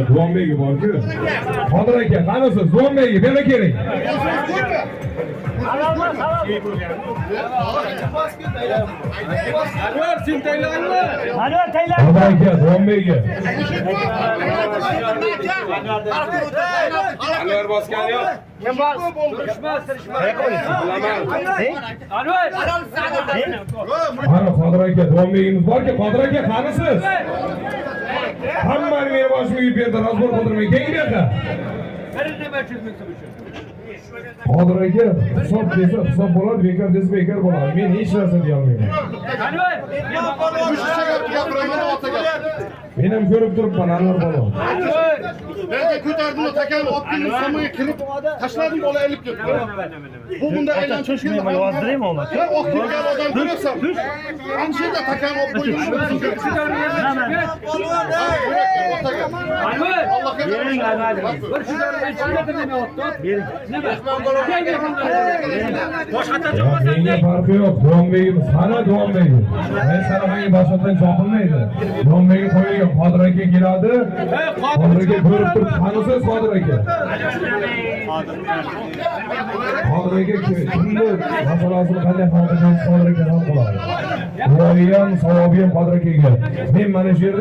Duanbeyga borku. Qodir aka, qanisiz? Duanbeyga bera keling. Qodir aka, Duanbeyga. Anvar bosgan yo'q. Kim bor? Mana Qodir aka, Duanbeyimiz borku. Qodir aka, qanisiz? Hammani meni boshimga yuyib berdi, razbor qildirmay. Keling bu yoqqa. Qodir aka, hisob desa hisob bo'ladi, bekor desa bekor bo'ladi. Men hech narsa deya olmayman. Men ham ko'rib turibman, Anvar bola. Nerede ko'tardim takan otning somiga kirib tashladim bola elib ketdi. Bu bunda aylan cho'shgan. Men yozdiraymi uni? Ha, o'qib kelgan odam ko'rasan. Anshida takan olib qo'ygan. Allohga Bering Anvarga. bir Menga farqi yo'q, Duanbeyimiz. Qani Duanbeyimiz? Men sanamanga boshqadan chopilmaydi. Duanbeyga qo'yilgan Qodir aka keladi. Qodir aka ko'rib turib, qanisiz Qodir aka? Qodir aka kimni masalasini qanday hal qilishni Qodir aka hal qiladi. Duoyi ham, savobi ham Qodir akaga. Men mana shu yerda